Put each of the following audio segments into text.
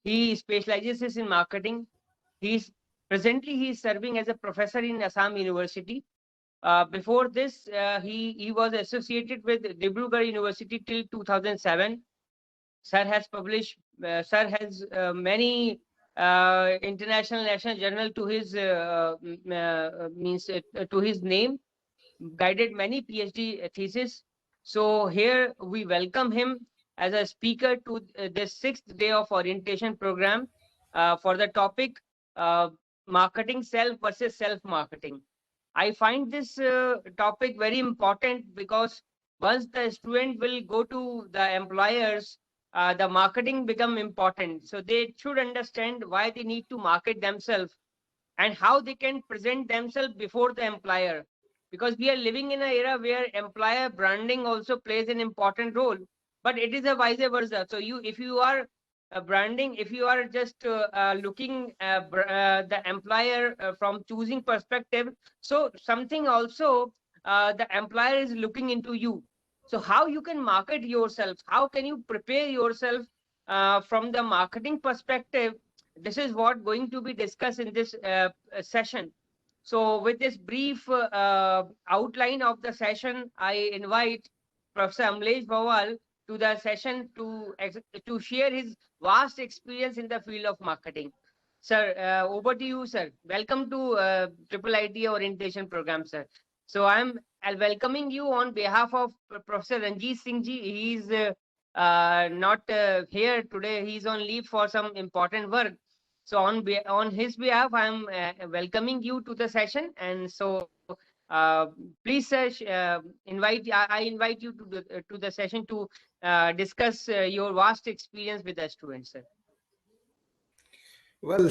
He specializes in marketing. He is serving as a professor in Assam University. Before this, he was associated with Dibrugarh University till 2007. Sir has many international national journal to his means to his name, guided many PhD thesis. So here we welcome him as a speaker to this sixth day of orientation program for the topic uh, marketing self versus self marketing. I find this topic very important because once the student will go to the employers, the marketing become important. So they should understand why they need to market themselves and how they can present themselves before the employer, because we are living in an era where employer branding also plays an important role, but it is a vice versa. So you, if you are branding, if you are just looking the employer from choosing perspective, so something also the employer is looking into you. So how you can market yourself, how can you prepare yourself from the marketing perspective, this is what going to be discussed in this session. So with this brief outline of the session, I invite Professor Amlesh Bawal to the session to share his vast experience in the field of marketing. Sir, over to you, sir. Welcome to Triple IT Orientation Program, sir. So I'm welcoming you on behalf of Professor Ranjit Singh ji. He's not here today. He's on leave for some important work. So on his behalf, I'm welcoming you to the session. And so, please, sir, I invite you to the session to discuss your vast experience with the students, sir. Well,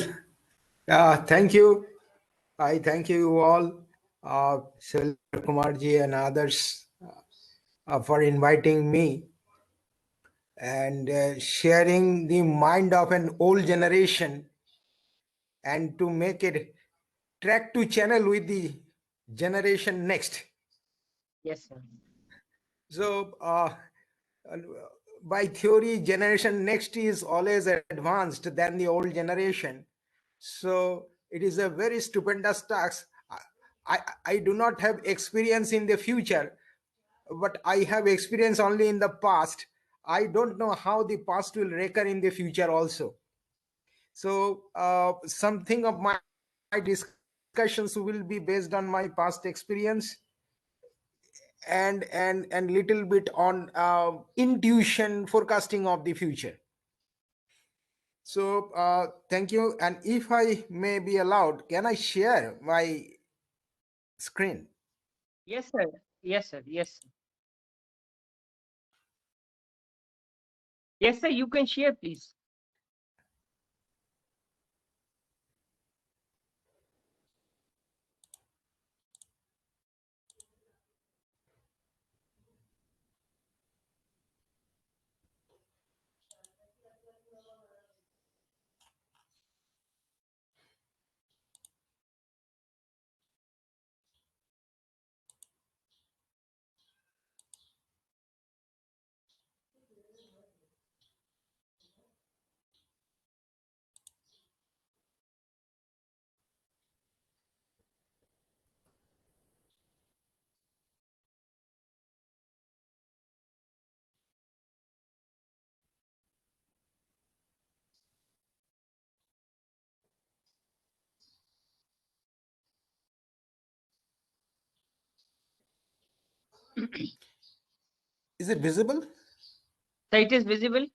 thank you. I thank you all, Silver Kumarji and others, for inviting me and sharing the mind of an old generation and to make it track to channel with the generation next. Yes, sir. So, by theory, generation next is always advanced than the old generation. So it is a very stupendous task. I do not have experience in the future, but I have experience only in the past. I don't know how the past will recur in the future also. So something of my discussions will be based on my past experience and little bit on intuition forecasting of the future. So thank you. And if I may be allowed, can I share my screen? Yes, sir. Yes, sir. Yes, sir. Yes, sir. You can share, please. Is it visible? So it is visible.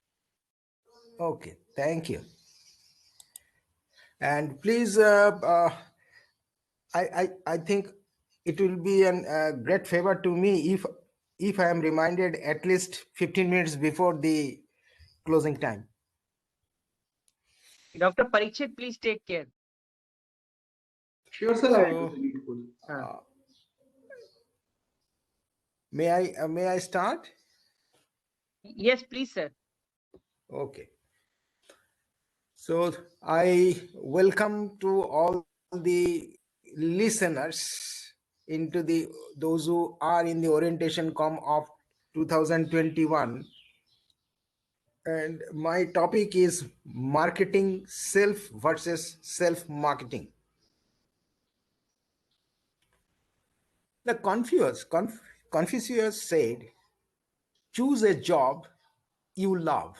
Okay, thank you. And please, I think it will be a great favor to me if I am reminded at least 15 minutes before the closing time. Dr. Parikshit, please take care. Sure, sir, I will So be needful. uh, may I start? Yes, please, sir. Okay. So I welcome to all the listeners into those who are in the orientation com of 2021. and my topic is marketing self versus self marketing. The Confucius said, choose a job you love,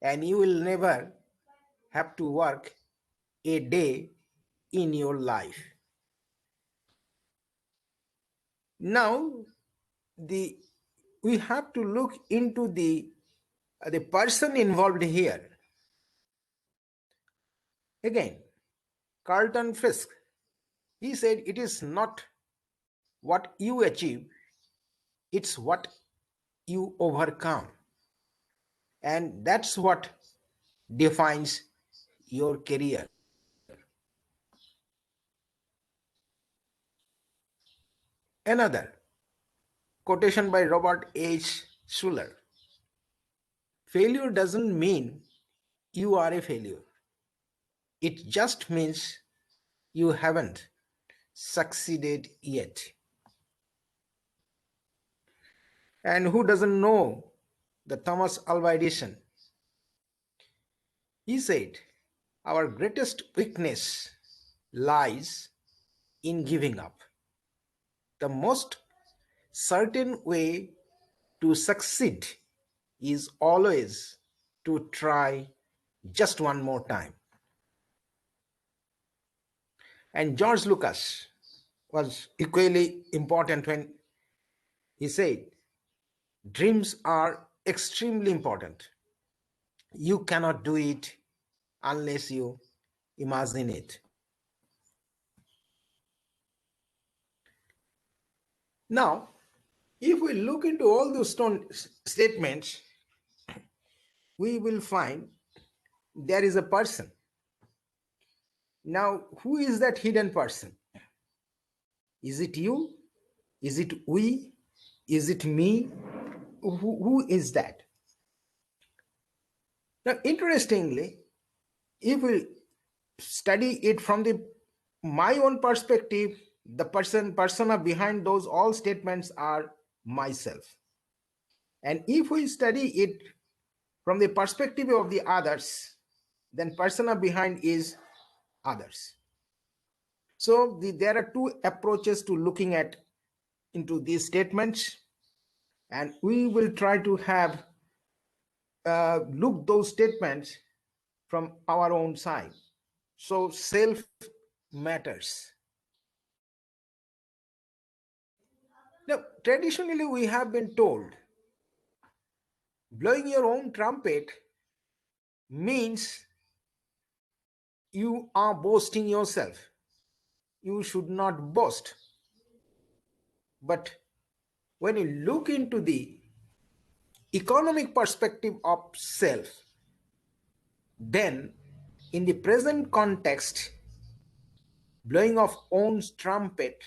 and you will never have to work a day in your life. Now, the we have to look into the person involved here. Again, Carlton Fisk, he said, it is not what you achieve, it's what you overcome. And that's what defines your career. Another quotation by Robert H. Schuller: failure doesn't mean you are a failure, it just means you haven't succeeded yet. And who doesn't know the Thomas Alva Edison? He said, our greatest weakness lies in giving up. The most certain way to succeed is always to try just one more time. And George Lucas was equally important when he said, dreams are extremely important. You cannot do it unless you imagine it. Now, if we look into all those statements, we will find there is a person. Now, who is that hidden person? Is it you? Is it we? Is it me? Who is that? Now, interestingly, if we study it from my own perspective, the persona behind those all statements are myself. And if we study it from the perspective of the others, then persona behind is others. So there are two approaches to looking at into these statements, and we will try to have look those statements from our own side. So self matters. Now, traditionally, we have been told blowing your own trumpet means you are boasting yourself. You should not boast. But when you look into the economic perspective of self, then in the present context, blowing of own trumpet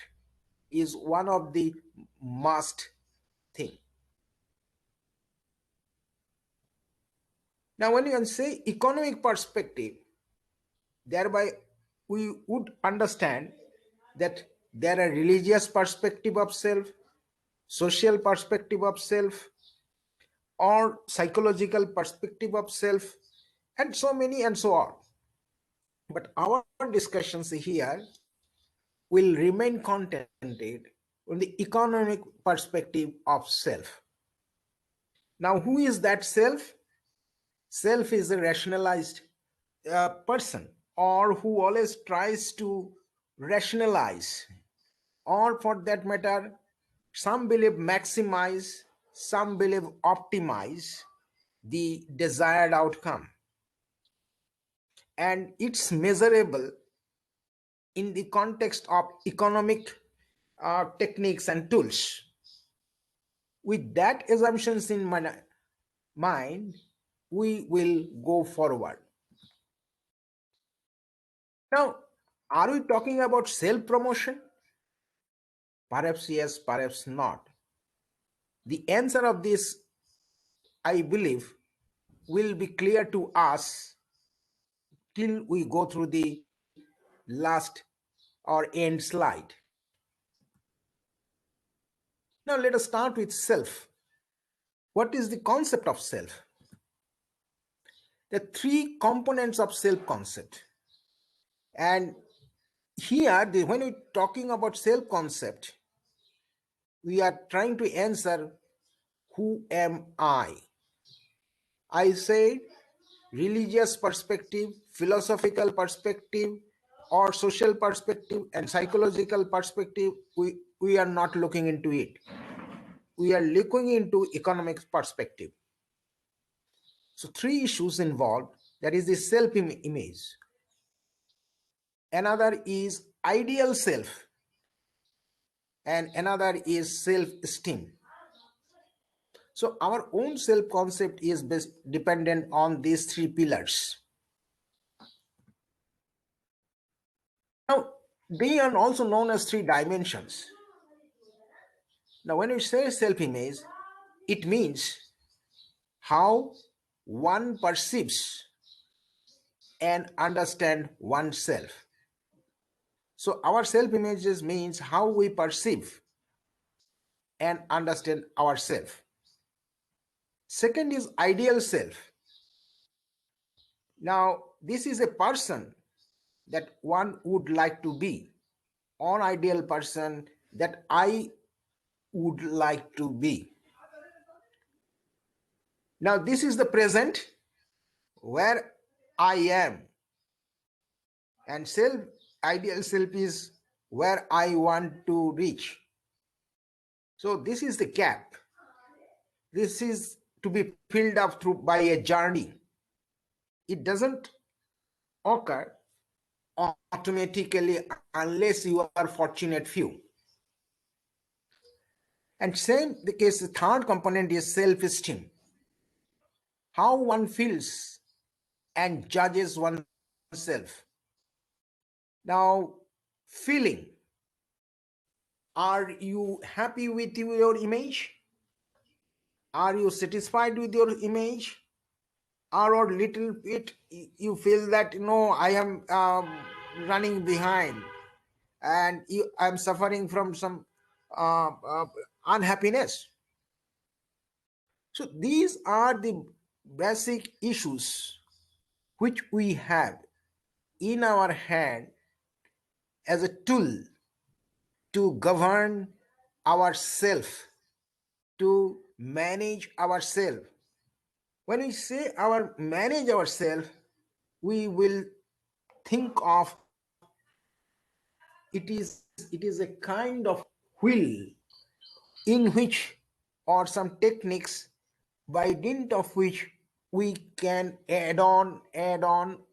is one of the must thing. Now, when you say economic perspective, thereby we would understand that there are religious perspective of self, social perspective of self, or psychological perspective of self, and so many and so on. But our discussions here will remain contented on the economic perspective of self. Now, who is that self? Self is a rationalized person, or who always tries to rationalize, or for that matter, some believe maximize, some believe optimize the desired outcome. And it's measurable in the context of economic techniques and tools. With that assumptions in mind, we will go forward. Now, are we talking about self-promotion? Perhaps yes, perhaps not. The answer of this, I believe, will be clear to us till we go through the last or end slide. Now let us start with self. What is the concept of self? the three components of self-concept. And here, when we're talking about self-concept, we are trying to answer, who am I? I said religious perspective, philosophical perspective, or social perspective and psychological perspective, we are not looking into it. We are looking into economic perspective. So three issues involved. That is the self-image. Another is ideal self. And another is self-esteem. So our own self-concept is dependent on these three pillars. Now, they are also known as three dimensions. Now, when we say self-image, it means how one perceives and understand oneself. So our self-images means how we perceive and understand ourselves. Second is ideal self. Now, this is a person that one would like to be, or ideal person that I would like to be. Now, this is the present where I am, and self, ideal self is where I want to reach. So this is the gap. This is to be filled up through by a journey. It doesn't occur automatically unless you are fortunate few. And same the case, the third component is self-esteem. How one feels and judges oneself. Now, feeling. Are you happy with your image? Are you satisfied with your image? Or a little bit you feel that, no, I am running behind and I'm suffering from some unhappiness. So these are the basic issues which we have in our hand as a tool to govern ourself, to manage ourselves. When we say manage ourselves, we will think of it is a kind of wheel in which, or some techniques by dint of which we can add on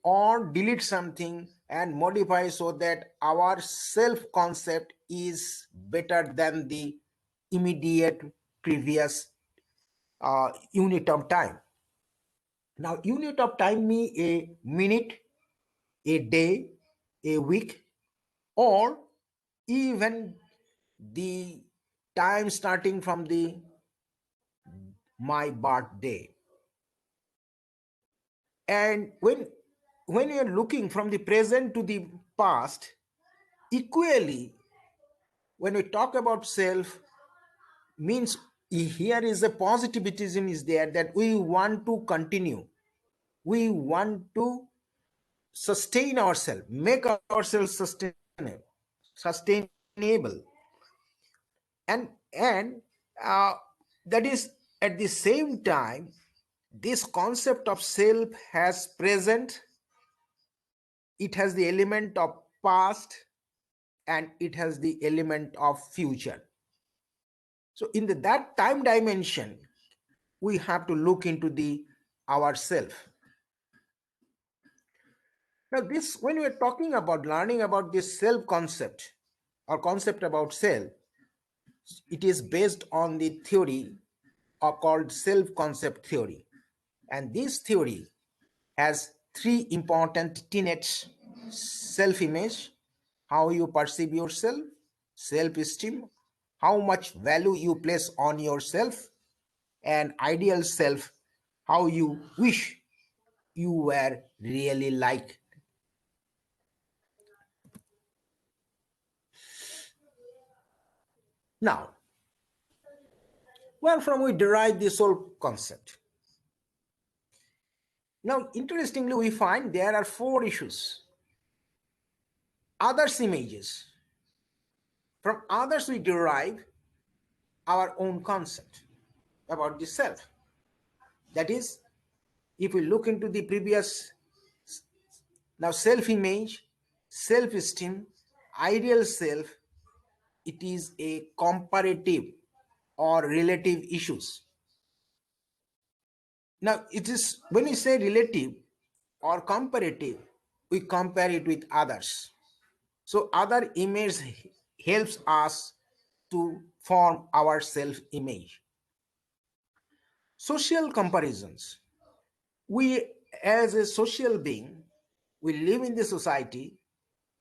or delete something and modify so that our self concept is better than the immediate previous unit of time. Now, unit of time means a minute, a day, a week, or even the time starting from the my birthday. And when you're looking from the present to the past, equally, when we talk about self, means here is a positivism is there that we want to continue. We want to sustain ourselves, make ourselves sustainable. And that is at the same time, this concept of self has present, it has the element of past, and it has the element of future. So in that time dimension, we have to look into the ourself. Now this, when we are talking about learning about this self concept or concept about self, it is based on the theory called self concept theory. And this theory has three important tenets: self image, how you perceive yourself; self esteem, how much value you place on yourself; and ideal self, how you wish you were really like. Now, where from we derive this whole concept? Now, interestingly, we find there are 4 issues. Others' images. From others, we derive our own concept about the self. That is, if we look into the previous, now self-image, self-esteem, ideal self, it is a comparative or relative issues. Now, it is when we say relative or comparative, we compare it with others. So other image helps us to form our self-image. Social comparisons. We, as a social being, we live in the society,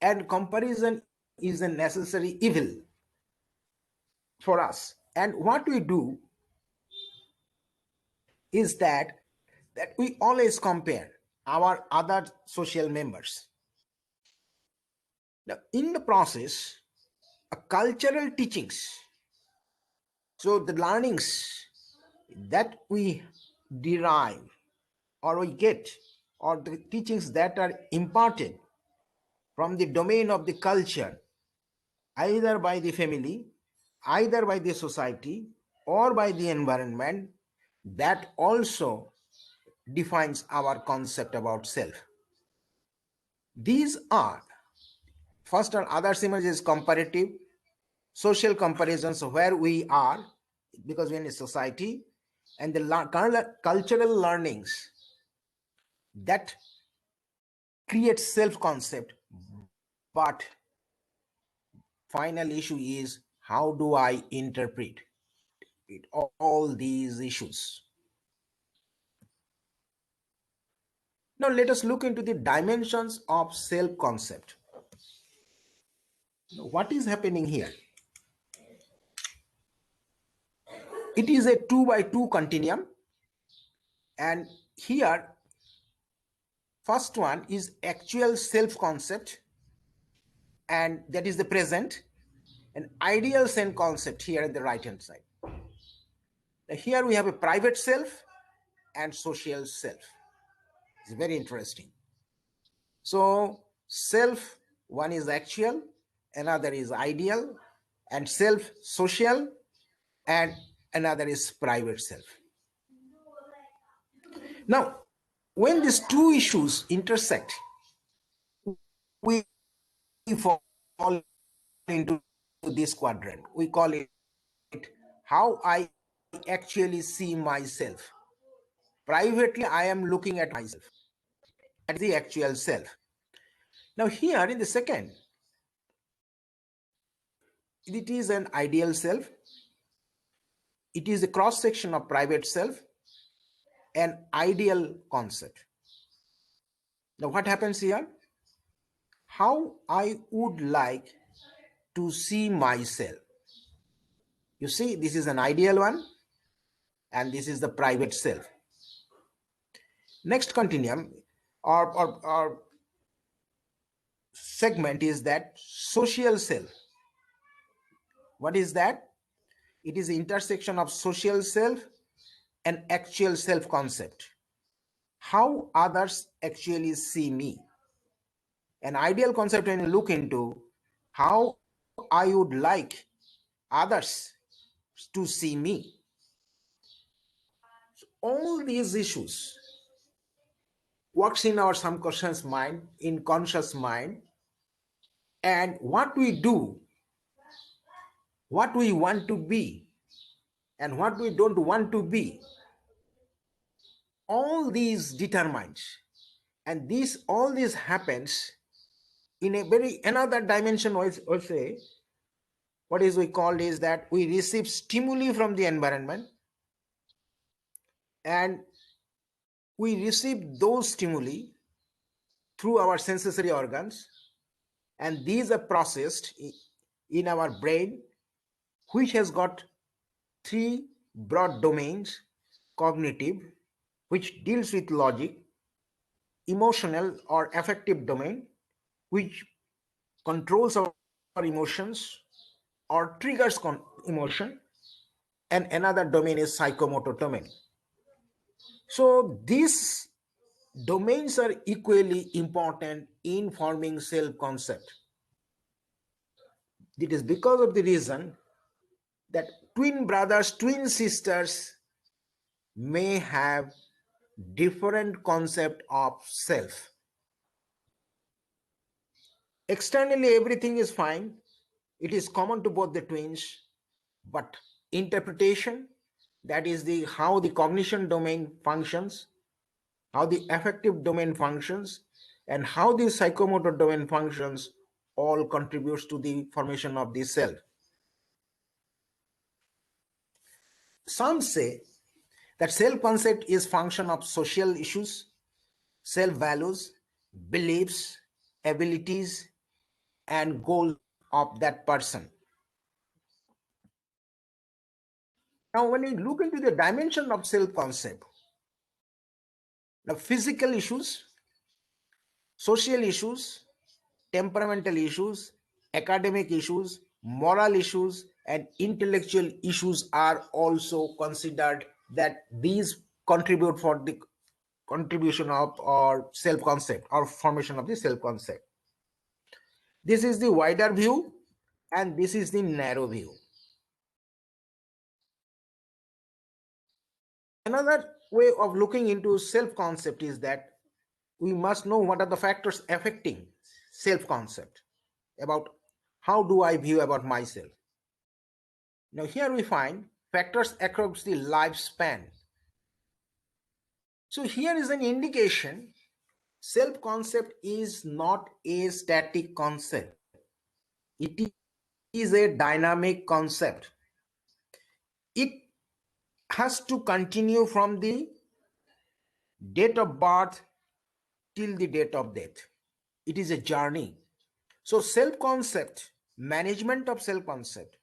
and comparison is a necessary evil for us. And what we do is that we always compare our other social members. Now, in the process, a cultural teachings, so the learnings that we derive or we get, or the teachings that are imparted from the domain of the culture, either by the family, either by the society, or by the environment, that also defines our concept about self. These are, first or others image is comparative, social comparisons where we are, because we're in a society, and the cultural learnings that create self-concept. But final issue is, how do I interpret it, all these issues? Now let us look into the dimensions of self-concept. What is happening here? It is a 2 by 2 continuum, and here first one is actual self-concept, and that is the present, and ideal self concept here at the right hand side. Now here we have a private self and social self. It's very interesting. So self, one is actual, another is ideal, and self social, and another is private self. Now, when these two issues intersect, we fall into this quadrant. We call it how I actually see myself. Privately, I am looking at myself. That's the actual self. Now, here in the second, it is an ideal self. It is a cross section of private self, an ideal concept. Now, what happens here? How I would like to see myself. You see, this is an ideal one, and this is the private self. Next continuum or segment is that social self. What is that? It is the intersection of social self and actual self concept. How others actually see me. An ideal concept when you look into how I would like others to see me. So all these issues works in our subconscious mind, in conscious mind, and what we do, what we want to be, and what we don't want to be, all these determines, and all this happens in a very another dimension. Also, what is we called is that we receive stimuli from the environment, and we receive those stimuli through our sensory organs, and these are processed in our brain, which has got 3 broad domains: cognitive, which deals with logic; emotional or affective domain, which controls our emotions or triggers emotion; and another domain is psychomotor domain. So this domains are equally important in forming self-concept. It is because of the reason that twin brothers, twin sisters may have different concept of self. Externally, everything is fine. It is common to both the twins, but interpretation, that is the how the cognition domain functions, how the affective domain functions, and how the psychomotor domain functions, all contributes to the formation of the self. Some say that self concept is function of social issues, self values, beliefs, abilities, and goals of that person. Now, when we look into the dimension of self concept, the physical issues, social issues, temperamental issues, academic issues, moral issues, and intellectual issues are also considered, that these contribute for the contribution of or self concept or formation of the self concept. This is the wider view and this is the narrow view. Another way of looking into self concept is that we must know what are the factors affecting self concept, about how do I view about myself. Now here we find factors across the lifespan. So here is an indication self concept is not a static concept, it is a dynamic concept. It has to continue from the date of birth till the date of death. It is a journey. So self concept, management of self concept,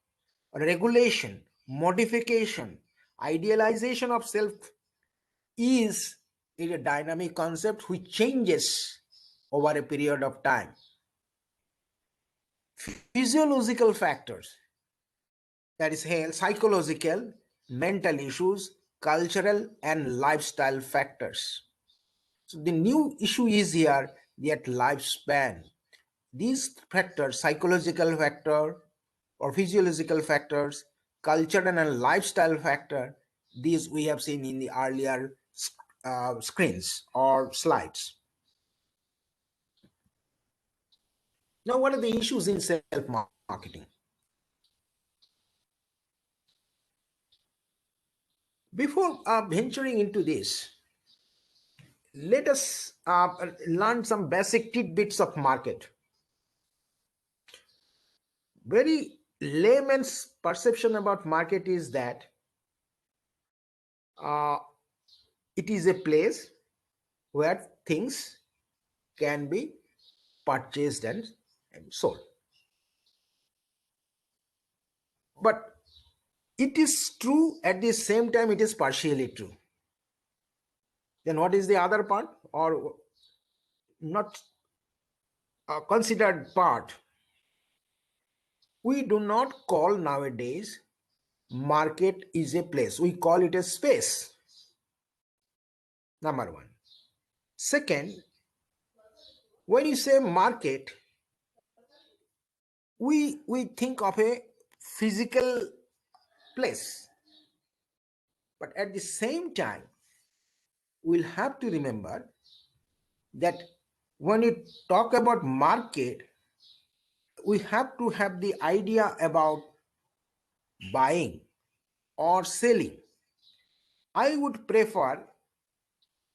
regulation, modification, idealization of self is a dynamic concept which changes over a period of time. Physiological factors, that is health, psychological, mental issues, cultural and lifestyle factors. So the new issue is here that lifespan. These factors, psychological factor or physiological factors, cultural and lifestyle factor, these we have seen in the earlier screens or slides. Now, what are the issues in self-marketing? Before venturing into this, let us learn some basic tidbits of market. Very layman's perception about market is that uh, it is a place where things can be purchased and sold. But it is true, at the same time it is partially true. Then what is the other part or not considered part? We do not call nowadays market is a place, we call it a space. Number one. Second, when you say market, we think of a physical place, but at the same time we'll have to remember that when you talk about market, we have to have the idea about buying or selling. I would prefer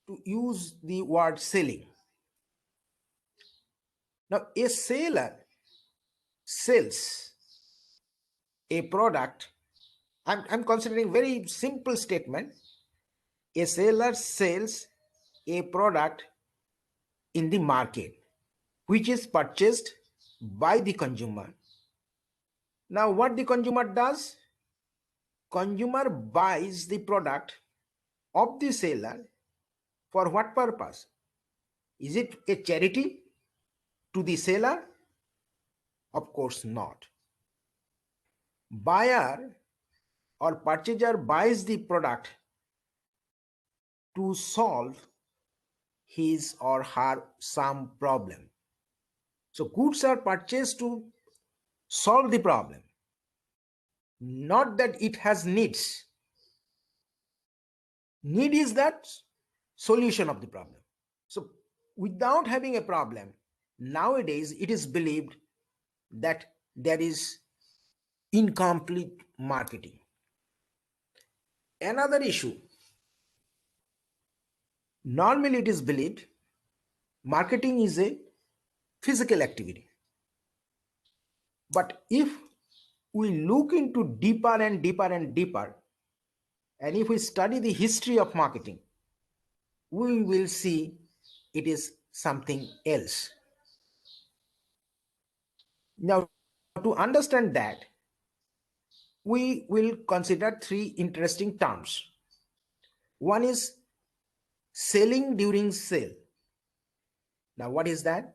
to use the word selling. Now, a seller sells a product. I'm considering very simple statement. A seller sells a product in the market, which is purchased by the consumer. Now, what the consumer does? Consumer buys the product of the seller for what purpose? Is it a charity to the seller? Of course not. Buyer or purchaser buys the product to solve his or her some problem. So goods are purchased to solve the problem, not that it has needs. Need is that solution of the problem. So without having a problem, nowadays it is believed that there is incomplete marketing. Another issue, normally it is believed marketing is a physical activity. But if we look into deeper and deeper and deeper, and if we study the history of marketing, we will see it is something else. Now, to understand that, we will consider three interesting terms. One is selling during sale. Now, what is that?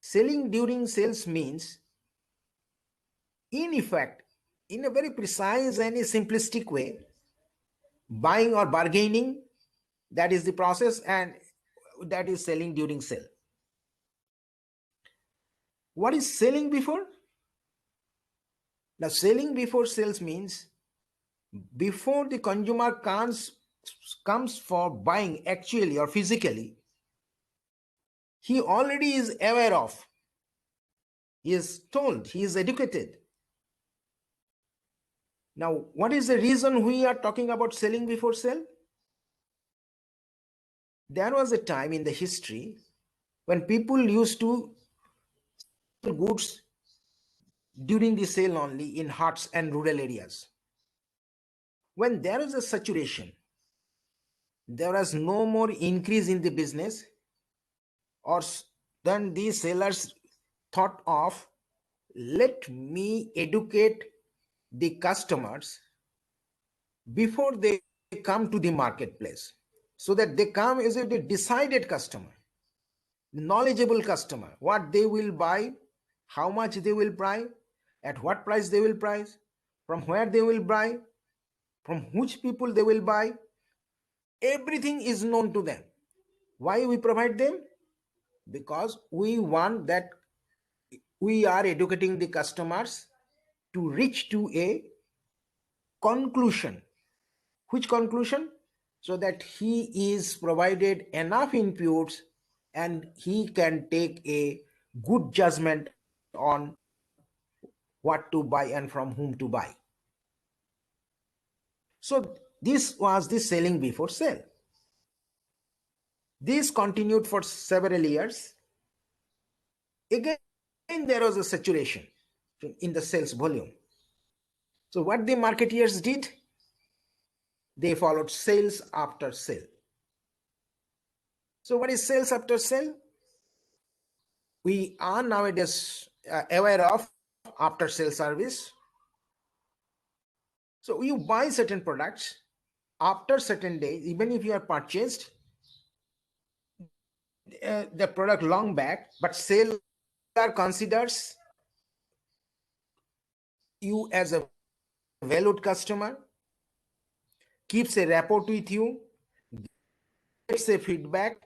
Selling during sales means, in effect, in a very precise and a simplistic way, buying or bargaining, that is the process, and that is selling during sale. What is selling before? Now, selling before sales means before the consumer comes for buying actually or physically, he already is aware of, he is told, he is educated. Now, what is the reason we are talking about selling before sale? There was a time in the history when people used to sell goods during the sale only in huts and rural areas. When there is a saturation, there was no more increase in the business, or then these sellers thought of, let me educate the customers before they come to the marketplace, so that they come as a decided customer, knowledgeable customer, what they will buy, how much they will buy, at what price they will price, from where they will buy, from which people they will buy. Everything is known to them. Why we provide them? Because we want that we are educating the customers to reach to a conclusion. Which conclusion? So that he is provided enough inputs and he can take a good judgment on what to buy and from whom to buy. So this was the selling before sale. This continued for several years. Again, there was a saturation in the sales volume. So what the marketeers did, they followed sales after sale. So what is sales after sale? We are nowadays aware of after sale service. So you buy certain products, after certain days, even if you are purchased the product long back, but seller considers you as a valued customer, keeps a rapport with you, gets a feedback.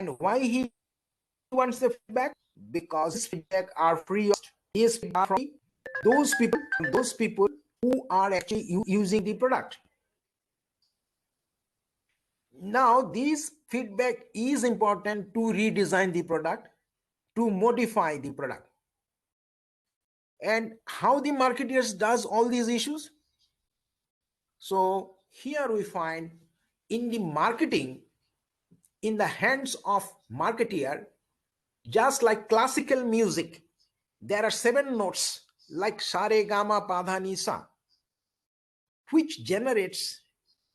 And why he wants the feedback? Because his feedback are free. His feedback from those people who are actually using the product. Now, this feedback is important to redesign the product, to modify the product. And how the marketers does all these issues? So here we find in the marketing, in the hands of marketeer, just like classical music, there are 7 notes like sa re ga ma pa dha ni sa, which generates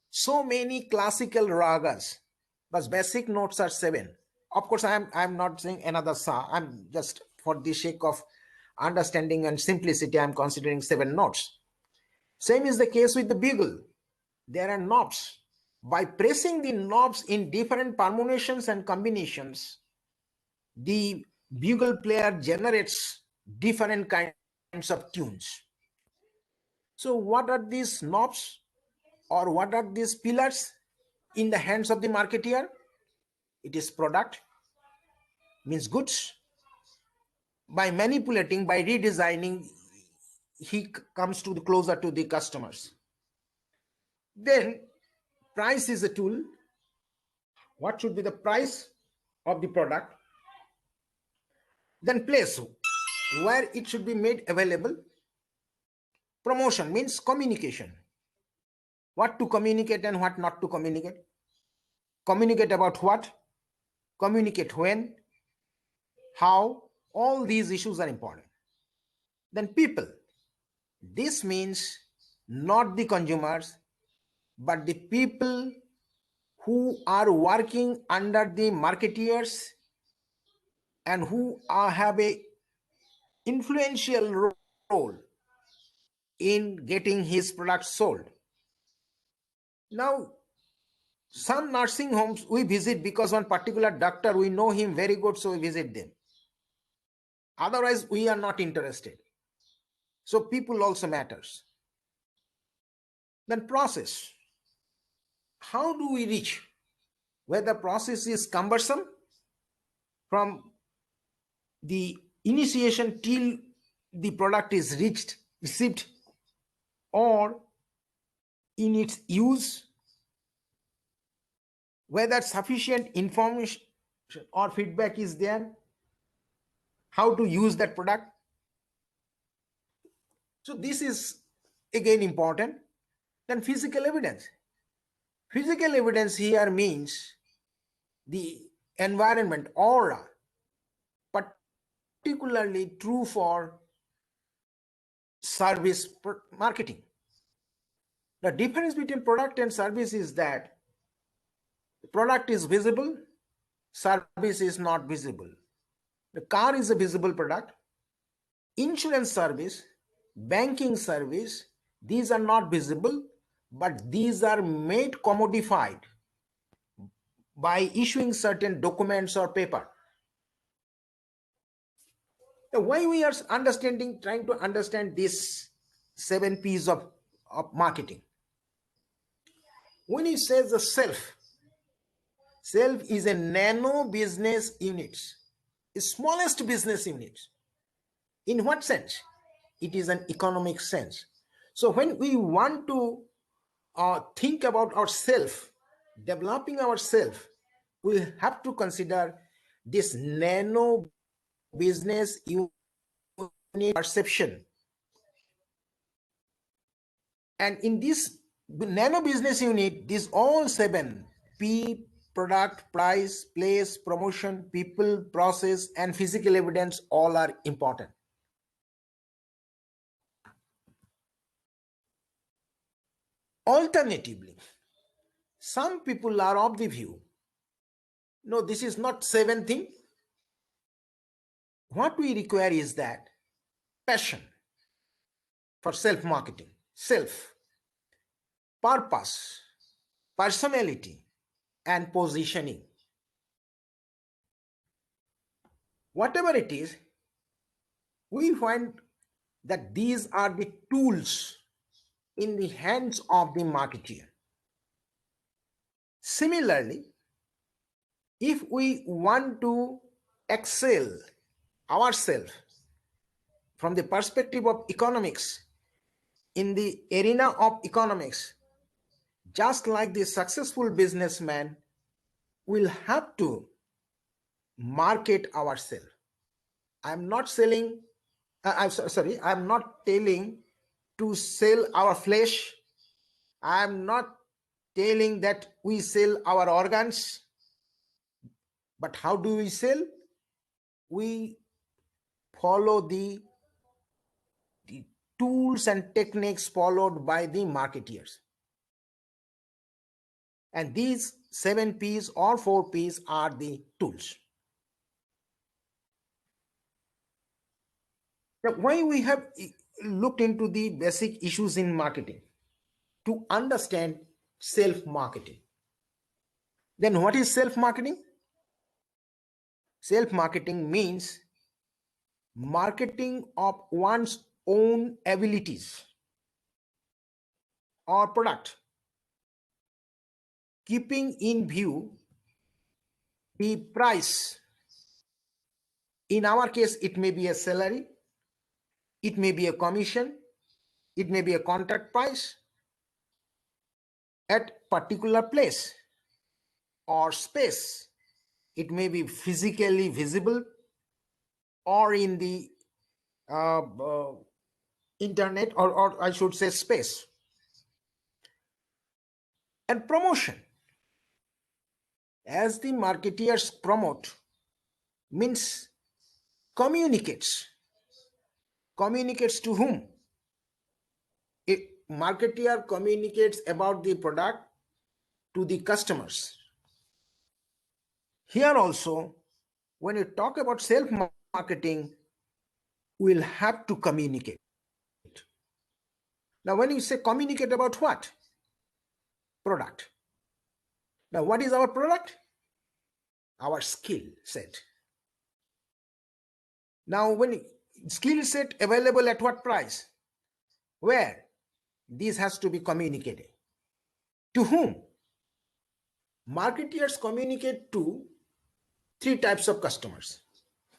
so many classical ragas. But basic notes are 7. Of course, I'm not saying another sa. I'm just, for the sake of understanding and simplicity, I'm considering 7 notes. Same is the case with the bugle. There are knobs. By pressing the knobs in different permutations and combinations, the bugle player generates different kinds of tunes. So what are these knobs, or what are these pillars? in the hands of the marketeer. It is product, means goods. By manipulating, by redesigning, he comes to the closer to the customers. Then price is a tool. What should be the price of the product? Then place, where it should be made available. Promotion means communication. What to communicate and what not to communicate. Communicate about what, communicate when, how. All these issues are important. Then people, this means not the consumers, but the people who are working under the marketeers and who have a influential role in getting his products sold. Now, some nursing homes we visit because one particular doctor, we know him very good, so we visit them. Otherwise, we are not interested. So people also matters. Then process. How do we reach? Whether process is cumbersome from the initiation till the product is received, or in its use, whether sufficient information or feedback is there, how to use that product. So this is again important. Then physical evidence. Physical evidence here means the environment, aura, particularly true for service marketing. The difference between product and service is that the product is visible, service is not visible. The car is a visible product. Insurance service, banking service, these are not visible, but these are made commodified by issuing certain documents or paper. The way we are trying to understand these 7 P's of marketing. When he says the self is a nano business unit, the smallest business unit. In what sense? It is an economic sense. So when we want to think about ourself, developing ourself, we have to consider this nano business unit perception. And in this nano business unit, these all 7 P, product, price, place, promotion, people, process, and physical evidence, all are important. Alternatively, some people are of the view, no, this is not 7 thing. What we require is that passion for self-marketing, self, purpose, personality, and positioning. Whatever it is, we find that these are the tools in the hands of the marketeer. Similarly, if we want to excel ourselves from the perspective of economics, in the arena of economics, just like the successful businessman, will have to market ourselves. I'm not selling, I'm not telling to sell our flesh. I'm not telling that we sell our organs. But how do we sell? We follow the tools and techniques followed by the marketeers. And these 7 P's or 4 P's are the tools. Now, why we have looked into the basic issues in marketing? To understand self-marketing. Then what is self-marketing? Self-marketing means marketing of one's own abilities or product keeping in view the price. In our case, it may be a salary, it may be a commission, it may be a contract price at particular place or space. It may be physically visible or in the internet, or I should say space. And promotion, as the marketeers promote, means communicates to whom? A marketeer communicates about the product to the customers. Here also, when you talk about self-marketing, we'll have to communicate. Now, when you say communicate about what? Product. Now, what is our product? Our skill set. Now, when skill set available at what price? Where? This has to be communicated. To whom? Marketeers communicate to three types of customers.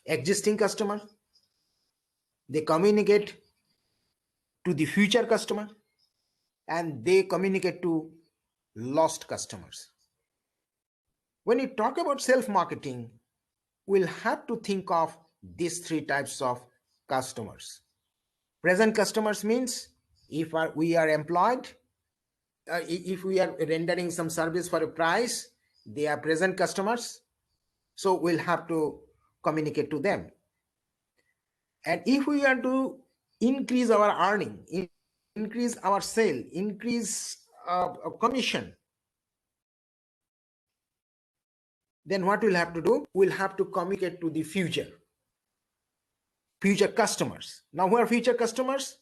Existing customer, they communicate to the future customer, and they communicate to lost customers. When you talk about self-marketing, we'll have to think of these three types of customers. Present customers means if we are employed, if we are rendering some service for a price, they are present customers. So we'll have to communicate to them. And if we are to increase our earning, increase our sale, increase commission, then what we'll have to do? We'll have to communicate to the future customers. Now, who are future customers?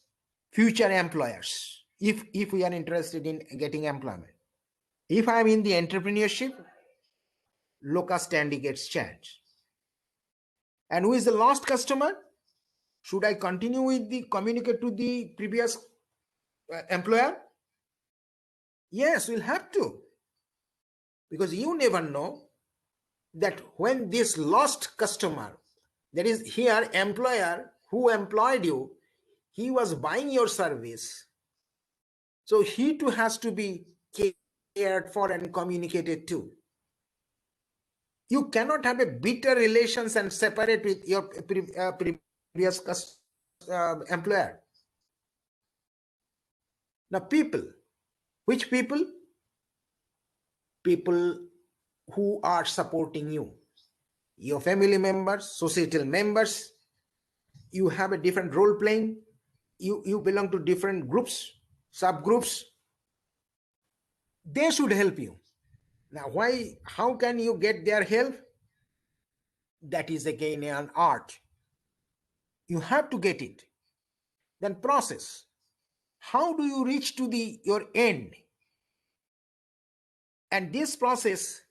Future employers. If we are interested in getting employment. If I'm in the entrepreneurship, locus standi gets changed. And who is the lost customer? Should I continue with the communicate to the previous employer? Yes, we'll have to. Because you never know that when this lost customer, that is here employer who employed you, he was buying your service. So he too has to be cared for and communicated to. You cannot have a bitter relations and separate with your previous employer. Now people, which people? People who are supporting you, your family members, societal members. You have a different role playing, you belong to different groups, subgroups. They should help you. Now how can you get their help? That is again an art. You have to get it. Then process. How do you reach to your end? And this process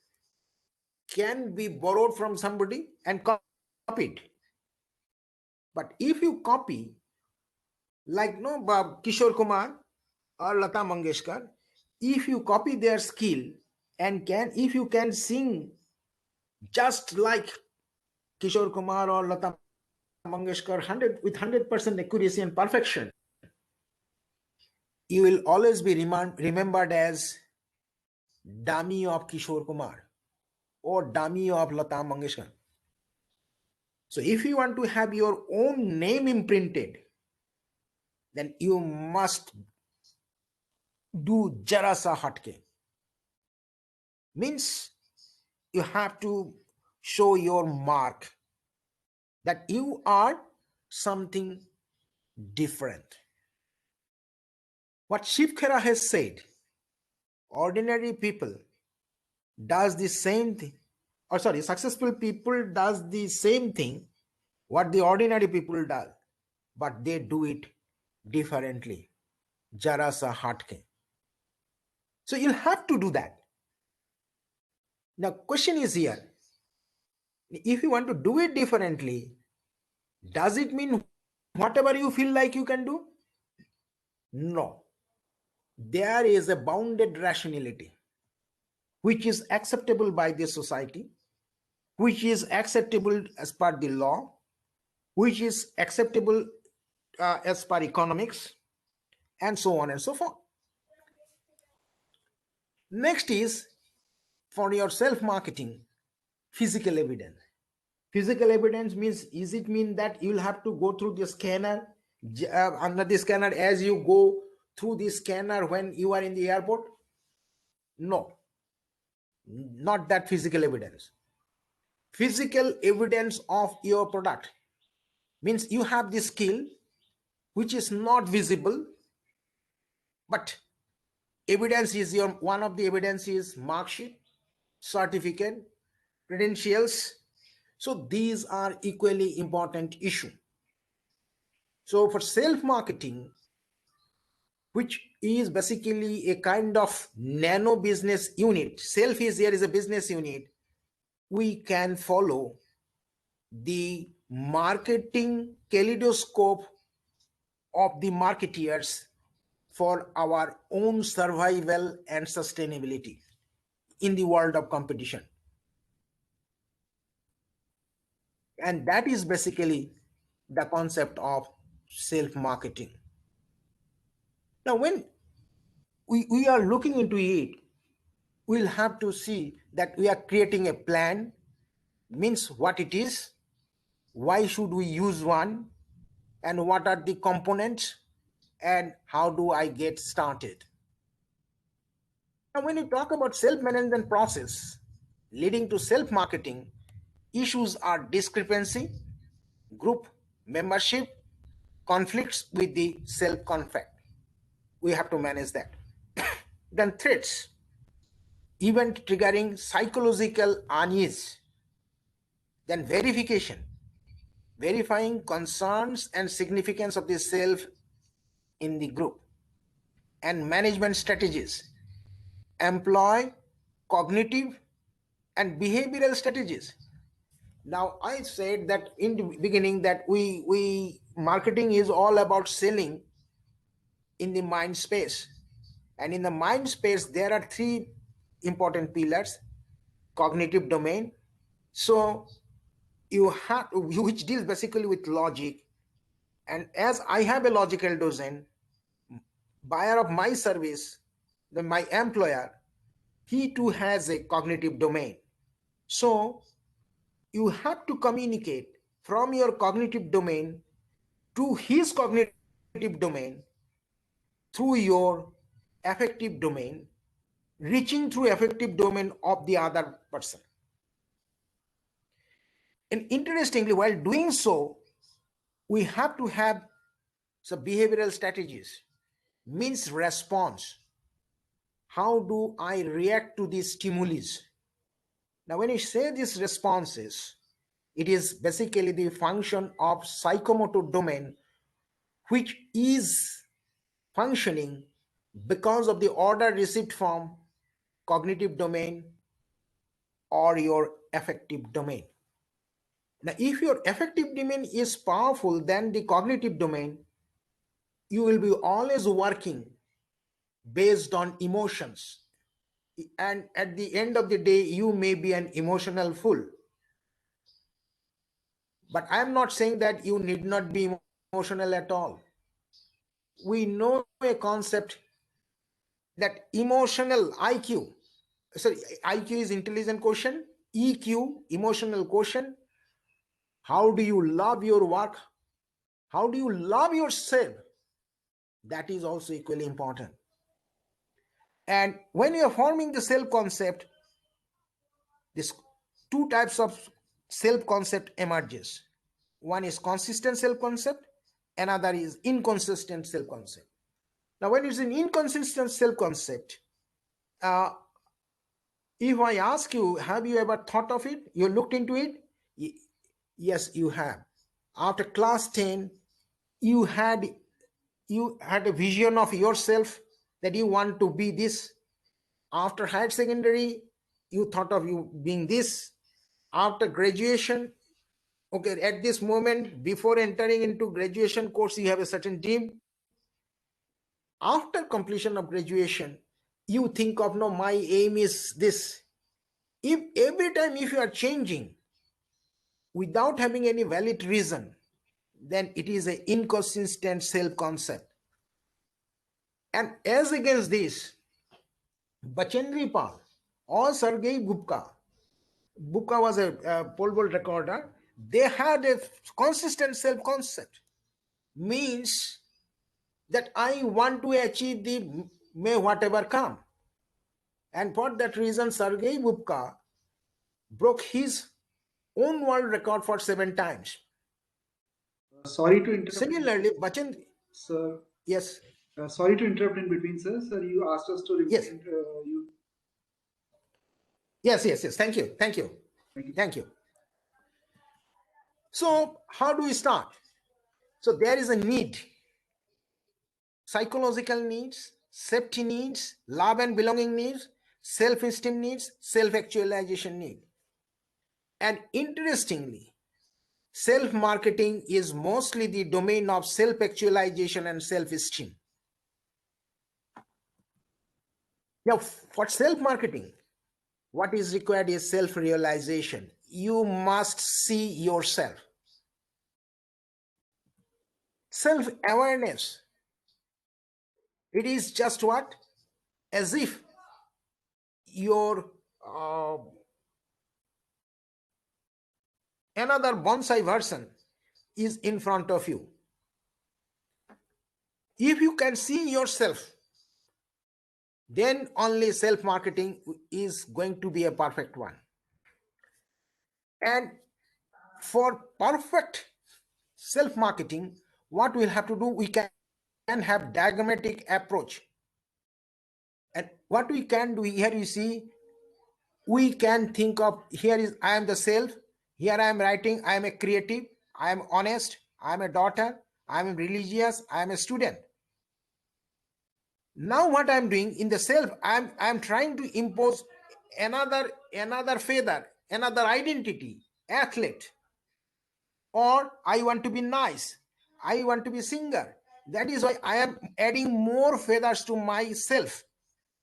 can be borrowed from somebody and copied. But if you copy, like Kishore Kumar or Lata Mangeshkar, if you copy their skill and if you can sing just like Kishore Kumar or Lata Mangeshkar with 100% accuracy and perfection, you will always be remembered as dummy of Kishore Kumar or dummy of Lata Mangeshkar. So if you want to have your own name imprinted, then you must do jara sa hatke. Means you have to show your mark that you are something different. What Shiv Khera has said, ordinary people does the same thing, or sorry, successful people does the same thing what the ordinary people does, but they do it differently. Jara sa hatke. So you'll have to do that. Now question is here, if you want to do it differently, does it mean whatever you feel like you can do? No. There is a bounded rationality. which is acceptable by the society, which is acceptable as per the law, which is acceptable as per economics, and so on and so forth. Next is for your self-marketing, physical evidence. Physical evidence means, is it mean that you'll have to go through the scanner, under the scanner as you go through the scanner when you are in the airport? No, not that physical evidence. Physical evidence of your product means you have the skill which is not visible, but evidence is your, one of the evidence is mark sheet, certificate, credentials. So these are equally important issue. So for self-marketing, which is basically a kind of nano business unit, self is here is a business unit, we can follow the marketing kaleidoscope of the marketeers for our own survival and sustainability in the world of competition. And that is basically the concept of self-marketing. Now, when we are looking into it, we'll have to see that we are creating a plan, means what it is, why should we use one, and what are the components, and how do I get started. Now, when you talk about self-management process leading to self-marketing, issues are discrepancy, group membership, conflicts with the self-concept. We have to manage that. Then threats, event triggering psychological unease. Then verification, verifying concerns and significance of the self in the group. And management strategies, employ cognitive and behavioral strategies. Now, I said that in the beginning that we marketing is all about selling in the mind space. And in the mind space, there are three important pillars: cognitive domain. So you have, which deals basically with logic. And as I have a logical domain, buyer of my service, my employer, he too has a cognitive domain. So you have to communicate from your cognitive domain to his cognitive domain through your affective domain, reaching through affective domain of the other person. And interestingly, while doing so, we have to have some behavioral strategies, means response. How do I react to these stimulus? Now, when you say these responses, it is basically the function of psychomotor domain, which is functioning because of the order received from cognitive domain or your affective domain. Now, if your affective domain is powerful than the cognitive domain, you will be always working based on emotions. And at the end of the day, you may be an emotional fool. But I am not saying that you need not be emotional at all. We know a concept that emotional IQ, sorry, IQ is intelligent quotient, EQ, emotional quotient. How do you love your work? How do you love yourself? That is also equally important. And when you are forming the self concept, this two types of self concept emerges. One is consistent self concept, another is inconsistent self concept. Now, when it's an inconsistent self concept, if I ask you, have you ever thought of it? You looked into it? Yes, you have. After class 10, you had a vision of yourself that you want to be this. After higher secondary, you thought of you being this. After graduation, okay, at this moment, before entering into graduation course, you have a certain dream. After completion of graduation, you think of, no, my aim is this. If every time if you are changing without having any valid reason, then it is an inconsistent self-concept. And as against this, Bachendri Pal or Sergei Gupta, Gupta was a pole vault recorder, they had a consistent self-concept. Means that I want to achieve the may whatever come. And for that reason, Sergei Gupta broke his own world record for 7 times. Sorry to interrupt. Similarly, Bachendri, Sir, yes, sorry to interrupt in between, sir. Sir, you asked us to Yes. you. yes. Thank you. Thank you. Thank you. So, how do we start? So, there is a need, psychological needs, safety needs, love and belonging needs, self-esteem needs, self-actualization need. And interestingly, self-marketing is mostly the domain of self-actualization and self-esteem. Now, for self-marketing, what is required is self-realization. You must see yourself. Self-awareness. It is just what? As if your another bonsai version is in front of you. If you can see yourself, then only self-marketing is going to be a perfect one. And for perfect self-marketing, what we'll have to do, we can have diagrammatic approach. And what we can do here, you see, we can think of, here is I am the self, here I am writing, I am a creative, I am honest, I am a daughter, I am religious, I am a student. Now what I am doing in the self, I am trying to impose another feather, another identity, athlete, or I want to be nice, I want to be singer. That is why I am adding more feathers to myself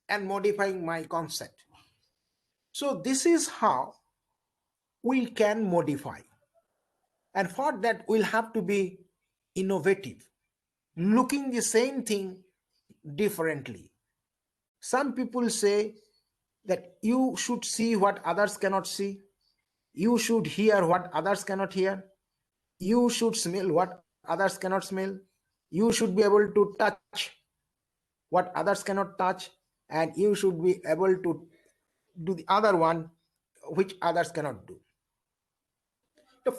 and modifying my concept. So this is how we can modify. And for that, we'll have to be innovative, looking the same thing differently. Some people say that you should see what others cannot see. You should hear what others cannot hear. You should smell what others cannot smell. You should be able to touch what others cannot touch. And you should be able to do the other one which others cannot do.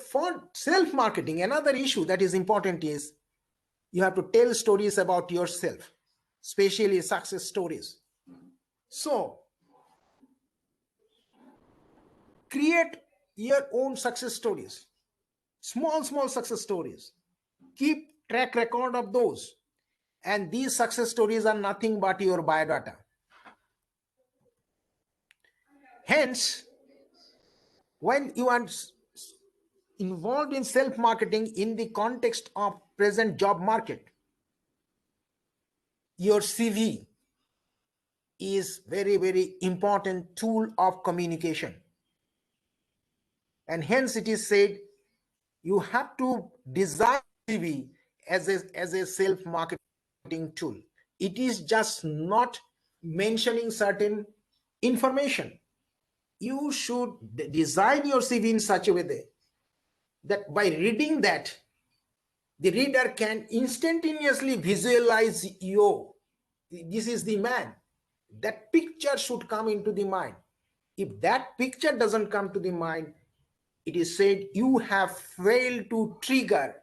For self-marketing, another issue that is important is you have to tell stories about yourself, especially success stories. So, create your own success stories, small success stories. Keep track record of those. And these success stories are nothing but your biodata. Hence, when you are involved in self-marketing in the context of present job market, your CV is very important tool of communication. And hence it is said you have to design CV as a self-marketing tool. It is just not mentioning certain information. You should design your CV in such a way that by reading that, the reader can instantaneously visualize you. This is the man. That picture should come into the mind. If that picture doesn't come to the mind, it is said you have failed to trigger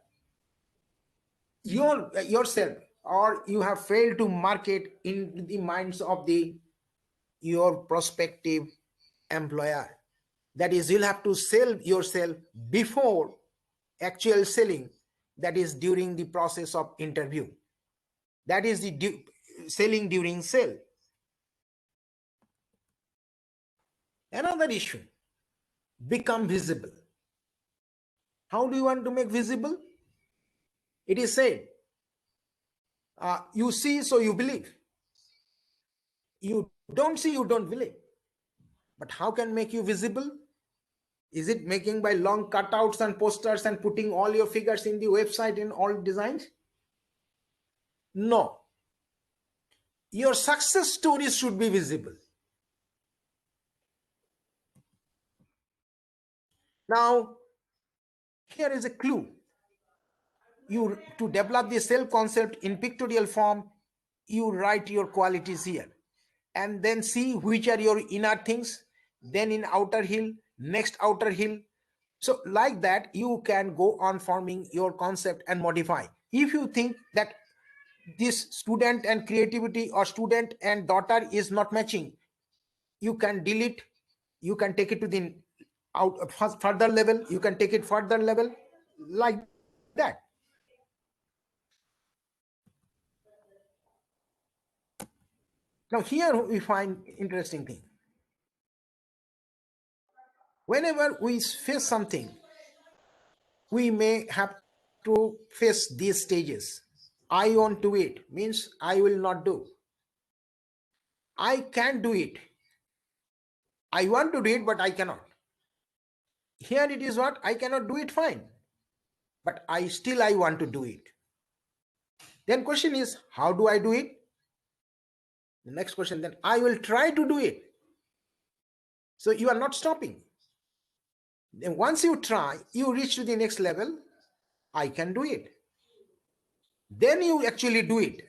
yourself, or you have failed to market in the minds of your prospective employer. That is, you'll have to sell yourself before actual selling, that is during the process of interview. That is the selling during sale. Another issue, become visible. How do you want to make visible? It is said, you see, so you believe. You don't see, you don't believe. But how can make you visible? Is it making by long cutouts and posters and putting all your figures in the website in all designs? No. Your success stories should be visible. Now, here is a clue. You to develop the self concept in pictorial form, you write your qualities here and then see which are your inner things, then in outer hill, next outer hill. So like that, you can go on forming your concept and modify. If you think that this student and creativity or student and daughter is not matching, you can delete, you can take it to the further level, you can take it further level, like that. Now here we find interesting thing. Whenever we face something, we may have to face these stages. I won't do it means I will not do. I can't do it. I want to do it, but I cannot. Here it is what? I cannot do it, fine. But I want to do it. Then question is, how do I do it? The next question, then I will try to do it. So you are not stopping. Then once you try, you reach to the next level. I can do it. Then you actually do it.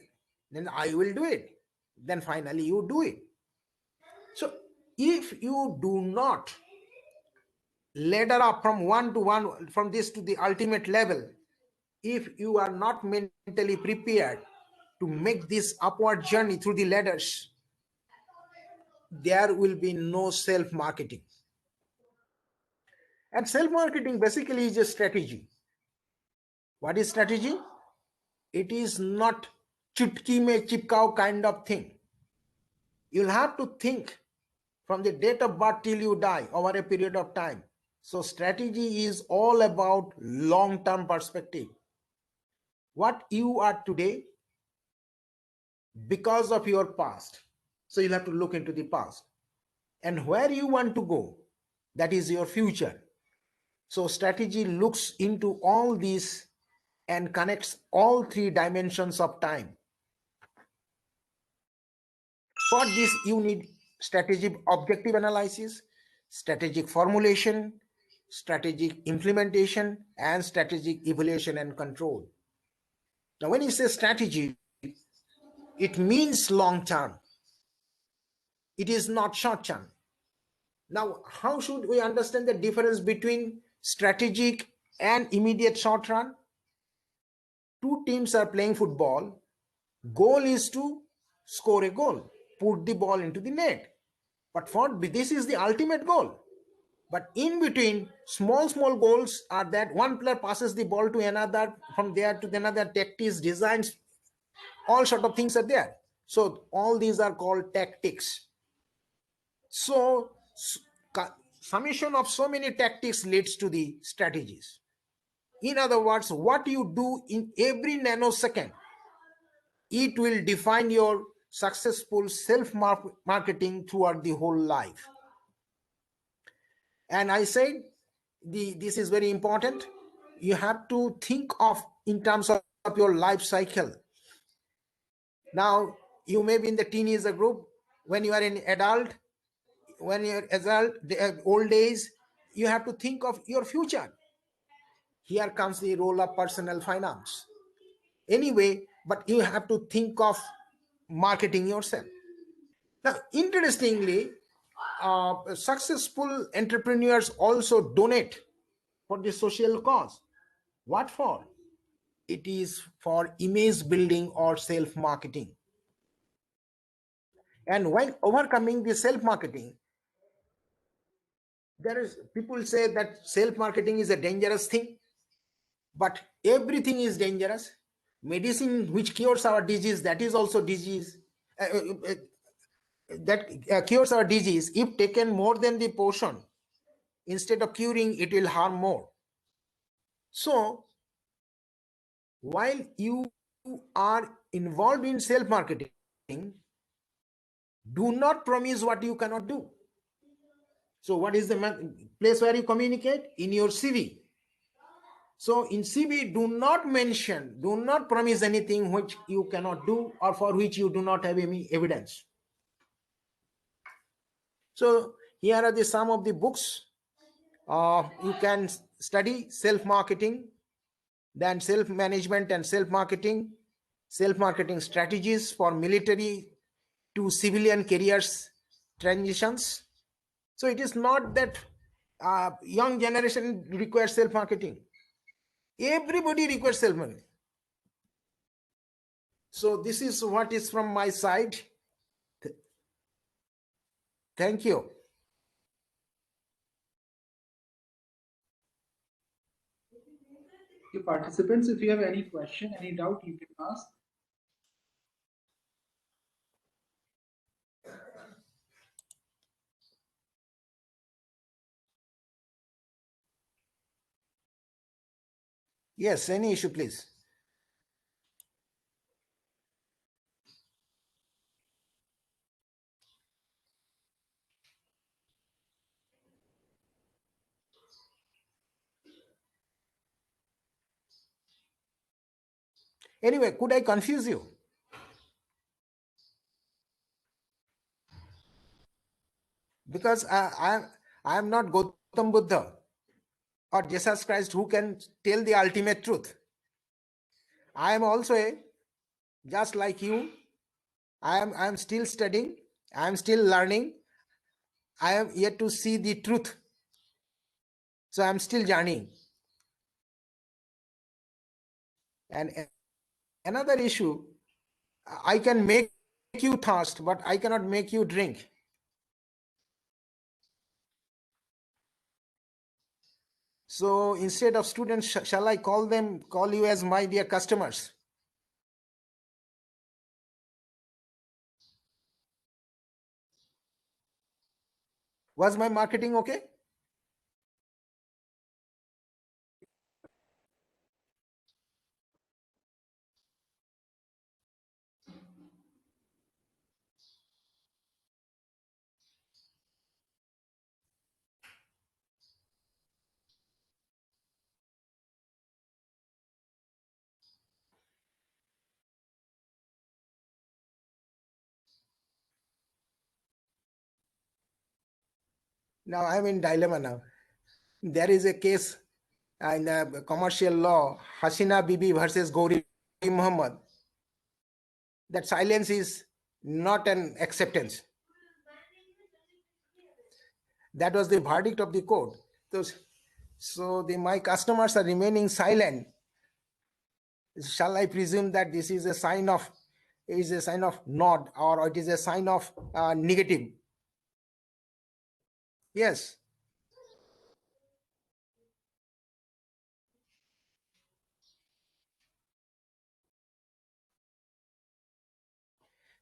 Then I will do it. Then finally you do it. So if you do not ladder up from one to one, from this to the ultimate level, if you are not mentally prepared to make this upward journey through the ladders, there will be no self-marketing. And self-marketing basically is a strategy. What is strategy? It is not chutki mein chipkao kind of thing. You'll have to think from the date of birth till you die over a period of time. So strategy is all about long-term perspective. What you are today because of your past. So you'll have to look into the past. And where you want to go, that is your future. So strategy looks into all these and connects all three dimensions of time. For this, you need strategic objective analysis, strategic formulation, strategic implementation, and strategic evaluation and control. Now, when you say strategy, it means long term. It is not short term. Now, how should we understand the difference between strategic and immediate short run? Two teams are playing football. Goal is to score a goal, put the ball into the net. But for this is the ultimate goal. But in between, small goals are that one player passes the ball to another, from there to another, tactics, designs, all sort of things are there. So all these are called tactics. So summation of so many tactics leads to the strategies. In other words, what you do in every nanosecond, it will define your successful self-marketing throughout the whole life. And I said, this is very important. You have to think of in terms of your life cycle. Now, you may be in the teenager group. When you are an adult, when you're adult, the old days, you have to think of your future. Here comes the role of personal finance. Anyway, but you have to think of marketing yourself. Now, interestingly, successful entrepreneurs also donate for the social cause. What for? It is for image building or self-marketing. And while overcoming the self-marketing, there is people say that self-marketing is a dangerous thing, but everything is dangerous. Medicine which cures our disease, that is also disease. That cures our disease, if taken more than the portion, instead of curing, it will harm more. So while you are involved in self-marketing, Do not promise what you cannot do. So what is the place where you communicate? In your CV. So in CV, do not mention, do not promise anything which you cannot do or for which you do not have any evidence. So here are the some of the books. You can study self-marketing, then self-management and self-marketing strategies for military to civilian careers transitions. So it is not that young generation requires self-marketing. Everybody requires self-marketing. So this is what is from my side. Thank you. You participants, if you have any question, any doubt, you can ask. Yes, any issue, please. Anyway, could I confuse you? Because I am not Gautam Buddha or Jesus Christ who can tell the ultimate truth. I am also just like you. I am still studying. I am still learning. I am yet to see the truth. So I am still journeying. And another issue, I can make you thirst, but I cannot make you drink. So instead of students, shall I call you as my dear customers? Was my marketing okay? Now I'm in dilemma now. There is a case in the commercial law, Hasina Bibi versus Gauri Muhammad, that silence is not an acceptance. That was the verdict of the court. So my customers are remaining silent. Shall I presume that this is a sign of nod, or it is a sign of negative? Yes.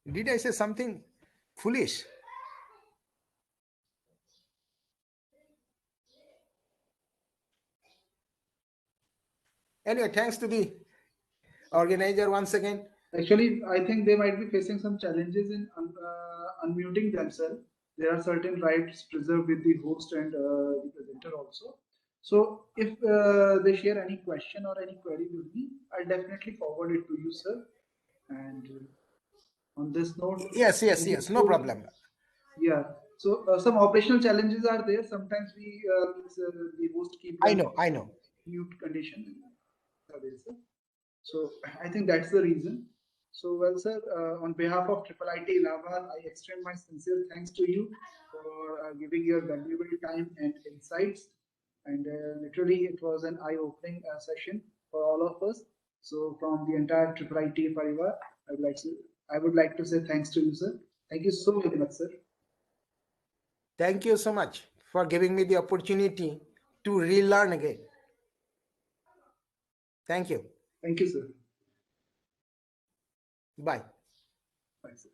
Did I say something foolish? Anyway, thanks to the organizer once again. Actually, I think they might be facing some challenges in unmuting themselves. There are certain rights preserved with the host and the presenter also. So if they share any question or any query with me, I'll definitely forward it to you, sir. And on this note, Yes, no problem. Yeah. So some operational challenges are there. Sometimes the host keep I know. Mute condition. So I think that's the reason. So well, sir, on behalf of Triple IT Allahabad, I extend my sincere thanks to you for giving your valuable time and insights. And literally, it was an eye-opening session for all of us. So from the entire Triple IT Parivar, I would like to say thanks to you, sir. Thank you so very much, sir. Thank you so much for giving me the opportunity to relearn again. Thank you. Thank you, sir. Bye. Bye, sir.